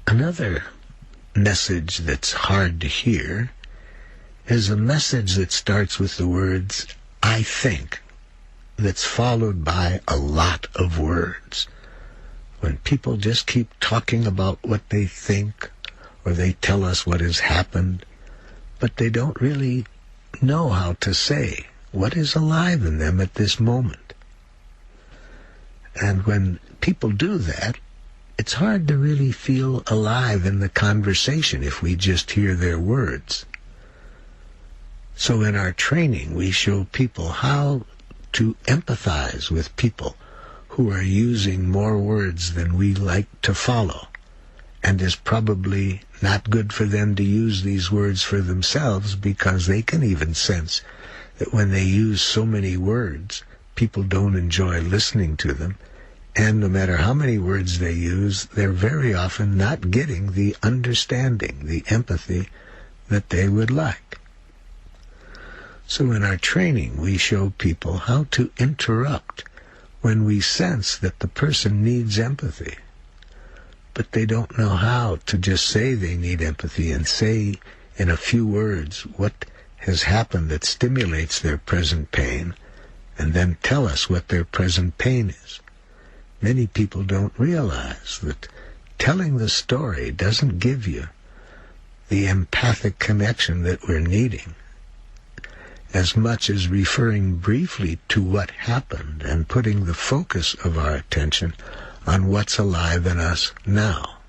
Another message that's hard to hear is a message that starts with the words, I think, that's followed by a lot of words. When people just keep talking about what they think, or they tell us what has happened, but they don't really know how to say what is alive in them at this moment. And when people do that, it's hard to really feel alive in the conversation if we just hear their words. So in our training, we show people how to empathize with people who are using more words than we like to follow, and is probably not good for them to use these words for themselves, because they can even sense that when they use so many words, people don't enjoy listening to them, and no matter how many words they use, they're very often not getting the understanding, the empathy that they would like. So in our training, we show people how to interrupt when we sense that the person needs empathy, but they don't know how to just say they need empathy and say in a few words what has happened that stimulates their present pain, and then tell us what their present pain is. Many people don't realize that telling the story doesn't give you the empathic connection that we're needing, as much as referring briefly to what happened and putting the focus of our attention on what's alive in us now.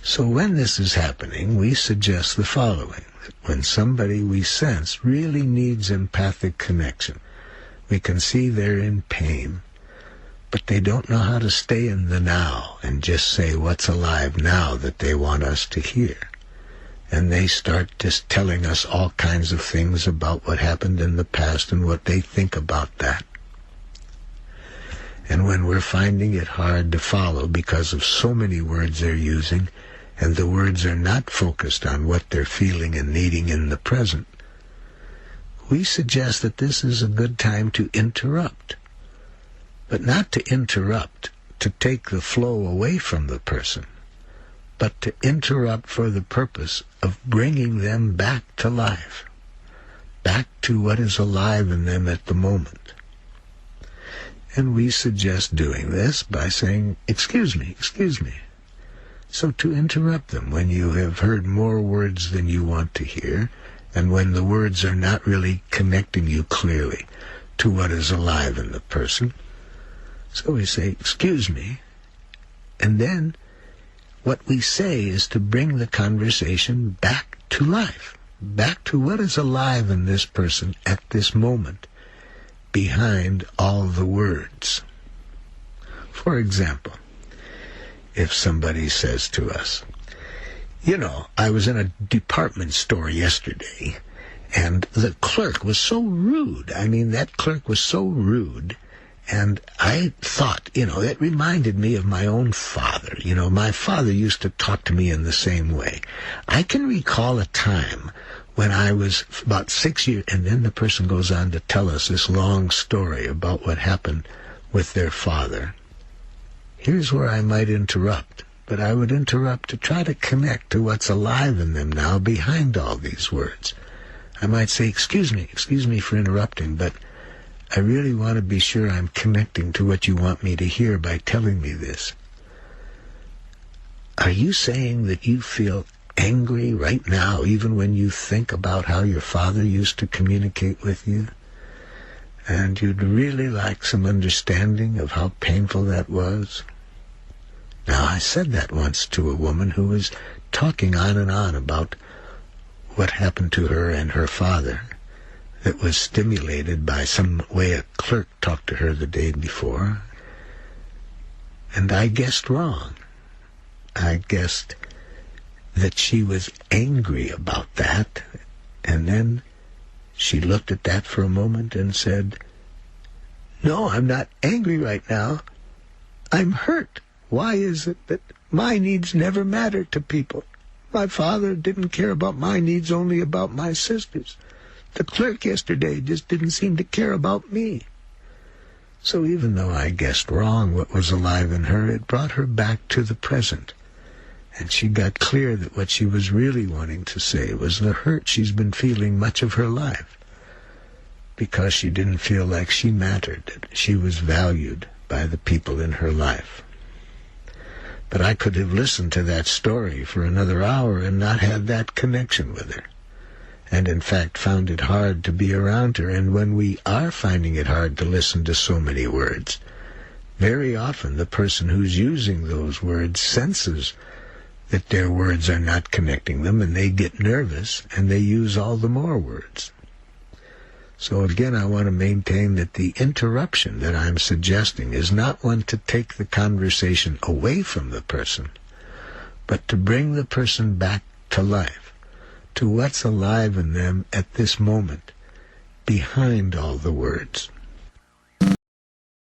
So when this is happening, we suggest the following: that when somebody we sense really needs empathic connection, we can see they're in pain, but they don't know how to stay in the now and just say what's alive now that they want us to hear. And they start just telling us all kinds of things about what happened in the past and what they think about that. And when we're finding it hard to follow because of so many words they're using, and the words are not focused on what they're feeling and needing in the present, we suggest that this is a good time to interrupt. But not to interrupt to take the flow away from the person, but to interrupt for the purpose of bringing them back to life, back to what is alive in them at the moment. And we suggest doing this by saying, excuse me. So to interrupt them when you have heard more words than you want to hear, and when the words are not really connecting you clearly to what is alive in the person. So we say, excuse me, and then what we say is to bring the conversation back to life, back to what is alive in this person at this moment, behind all the words. For example, if somebody says to us, I was in a department store yesterday, and the clerk was so rude. That clerk was so rude. And I thought, it reminded me of my own father. My father used to talk to me in the same way. I can recall a time when I was about 6 years, and then the person goes on to tell us this long story about what happened with their father. Here's where I might interrupt, but I would interrupt to try to connect to what's alive in them now behind all these words. I might say, excuse me for interrupting, but I really want to be sure I'm connecting to what you want me to hear by telling me this. Are you saying that you feel angry right now, even when you think about how your father used to communicate with you? And you'd really like some understanding of how painful that was? Now, I said that once to a woman who was talking on and on about what happened to her and her father. That was stimulated by some way a clerk talked to her the day before. And I guessed wrong. I guessed that she was angry about that, and then she looked at that for a moment and said, "No, I'm not angry right now. I'm hurt. Why is it that my needs never matter to people? My father didn't care about my needs, only about my sister's. The clerk yesterday just didn't seem to care about me." So even though I guessed wrong what was alive in her, it brought her back to the present. And she got clear that what she was really wanting to say was the hurt she's been feeling much of her life, because she didn't feel like she mattered, that she was valued by the people in her life. But I could have listened to that story for another hour and not had that connection with her, and in fact found it hard to be around her. And when we are finding it hard to listen to so many words, very often the person who's using those words senses that their words are not connecting them, and they get nervous, and they use all the more words. So again, I want to maintain that the interruption that I'm suggesting is not one to take the conversation away from the person, but to bring the person back to life, to what's alive in them at this moment, behind all the words.